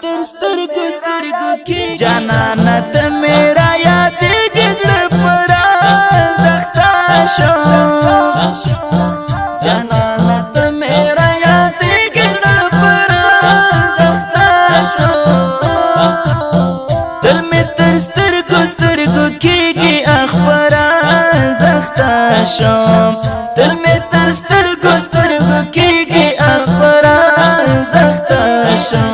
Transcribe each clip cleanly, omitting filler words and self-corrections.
تر سترګو سترګو کې جانانه ته میرا یادېږي زړه پرا زخته شو جانانه ته میرا یادېږي زړه پرا زخته شو دل مې تر سترګو سترګو کېږي اخباره زخته شو دل مې تر سترګو سترګو کېږي اخباره زخته شو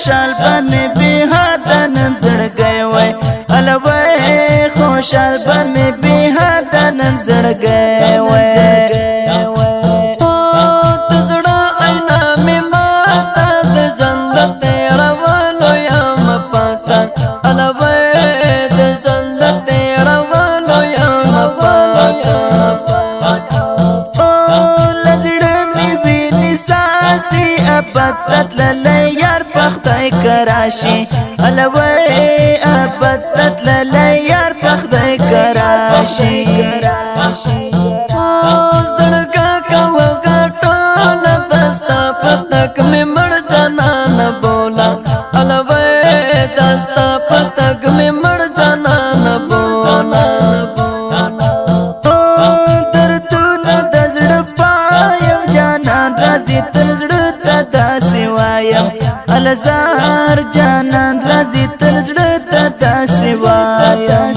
خوشحال بمی بیهاده نن زړګی وای الوی خوشحال بمی بیهاده نن زړګی وای د زړه اینا می ماته د جنت روانو یم پاته الوی د جنت روانو یم پاته لزړه می ویني ساسي ابد تتللی خدای کراشي الوی ابد تتللی یار خدای کراشي زړګه کوګه ټول دستا پتک می مړ جانان بولا الوی دستا پتک می مړ جانان بولا دردونه د زړه پایم جانان راځي تر زړه ته داسې وایم الزار جانان راځي تر زړه ته داسې وایم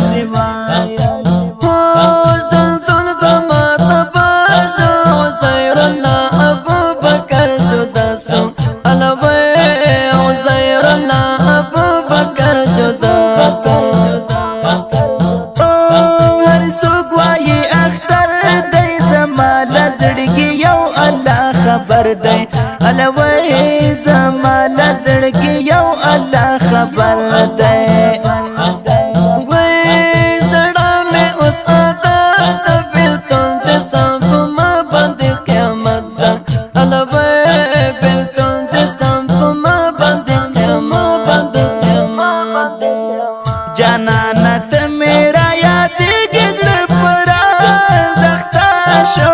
زلزل زما تباشو عزیر الله ابو بکر جدا سو الوی عزیر الله ابو بکر جدا سو هر څوک وایي اختر دی زما له زړګي یو الله خبر دی الوی زما له زړګي یو الله خبر دی وای سړا مې اوس اتا د بلتون د سم ما باندې قیامت ده الوی بلتون د سم ما باندې قیامت ده جانانه ته میرا یادېږي زړه پرا زخته شو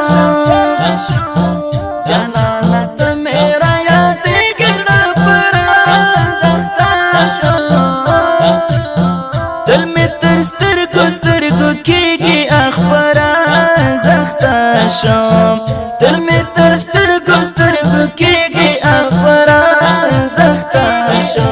جانانه ته میرا یادېږي زړه پرا زخته شو دل مې تر سترګو سترګو کېږي اخباره زخته شو دل مې تر سترګو سترګو کېږي اخباره زخته شو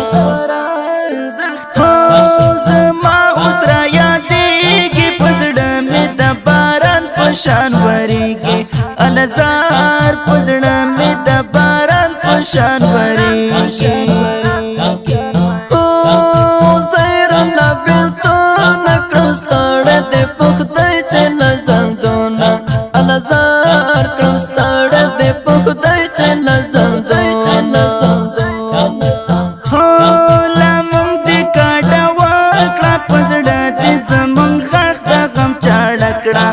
زما اوس را یادېږي په زړه مې د باران په شان ورېږي الزار په زړه مې د باران په شان ورېږي زیر الله بلتون کړو ستړی د پخدای چې لزندونه الزار کړو ستړی د پخدای چې لزندونه لا مونږ دې کاډه وکړه په زړه دې زمونږ خاخ د غم چاړه کړه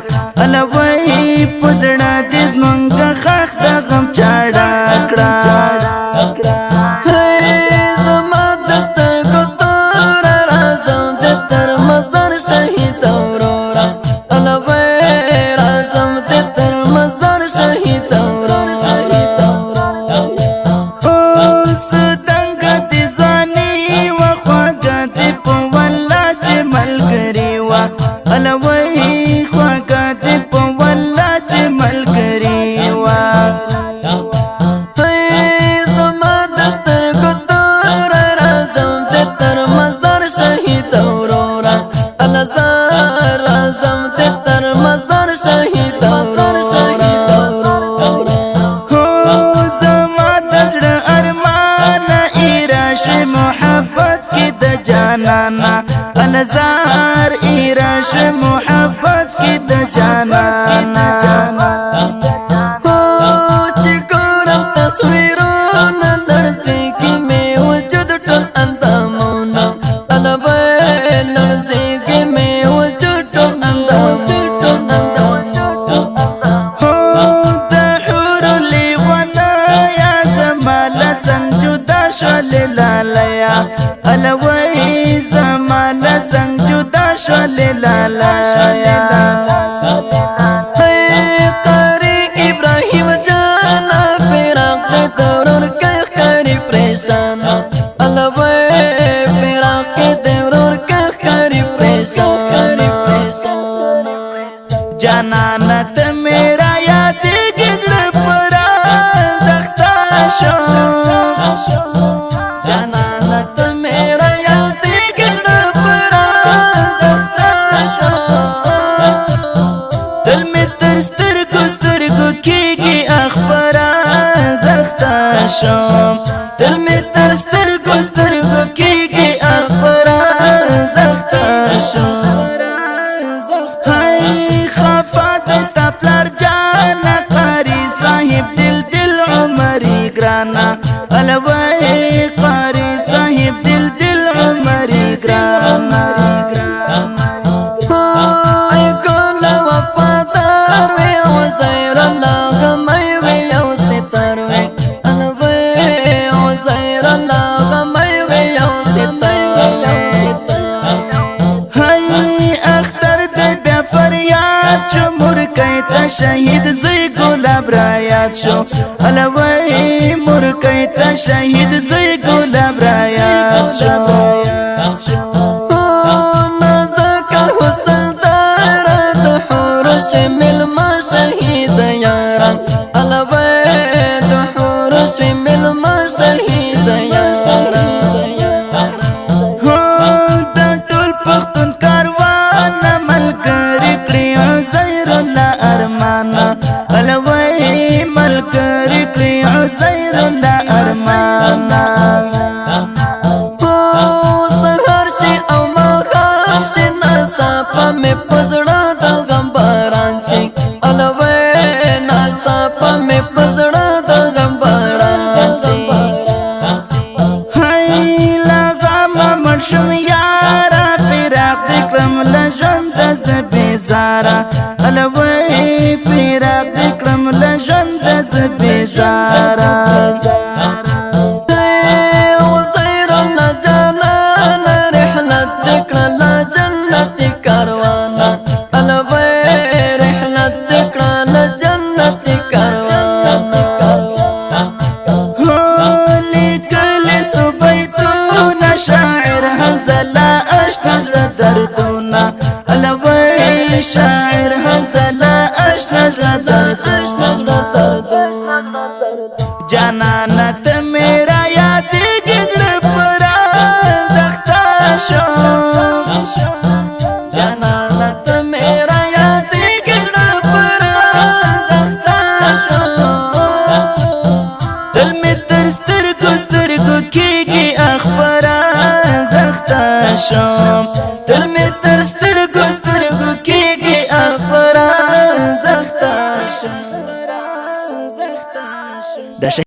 الوی په زړه دې زمونږ خاخ د غم چاړه کړه زما دسترګو تور رازم د تر مزار شهید اورورا الوی رازم د تر مزار شهید اورورا ستنګ دې ځواني وخواږه دې په والله چې ملګري وه الوی خواږه دې په والله چې ملګري وه زما دسترګو تور رازم د تر مزار شهید اورورا الزار رازم د تر مزار شهید اورورا زما د زړه ارمان ایراش محبت کې د جانانا الزار ایراش محبت کې د جانانا چې ګورم تصویرونه لړزېږي مې وجود ټول اندامونه الوی لړزېږي مې وجود ټول اندامونه د حور لیوانه یا زما له څنګ جدا شول لالیا الوی زما له څنګ جدا شول لالیا قاری ابراهیم جان پریشان الوی فراق کے دیورور کخ کری پریشان جانانا تا میرا یادیگی زڑ پرا زختا شو جانانا تا میرا یادیگی زڑ پرا زختا شو دل می تر سترگو سترگو کیگی اخبرا زختا شو دل می تر سترگو سترگو کیگی اخبرا زختا شو هاي خفا دستا فلر جانا قاری صاحب دل دل عمری گرانا الوی قاری صاحب دل دل عمری گرانا ای گل وفادار وی عزیر اللہ غمی وی او ستر وی الوی عزیر اللہ غمی وی او ستر هاي اختر دی بیا فریاد شو مرکی تا شهید زی گلاب را یاد شو الوی مرکی تا شهید زی گلاب را یاد شو نازک حسن دارد حورش ملما شهید یاران الوی حورش ملما شهید یاران دا ټول پختون کاروان ملګری کړی عزیر الله ارمان الوی ملګری کړی عزیر الله ارمان سهر شي او ماښام شي ناڅاپه مې په زړه د غم باران شي الوی ناڅاپه مې په زړه د غم باران شي هاي لا غم مړ شم یارا فراق دې کړم له ژونده زه بېزاره الوی فراق دې کړم له ژونده زه بېزاره عزیر الله جانان رحلت دکړه جنت کاروان الوی رحلت دکړه جنت کاروان لیکل صبیتون شاعر هنزلا اشنا زړه دردونه الوی شاعر هنزلا اشنا زړه دردونه جانانا ته میرا یادیږي زړه پرا زختا شو جانانا ته میرا یادیږي زړه پرا زختا شو دل می تر سترګو سترګو کیږي اخبارا زختا شو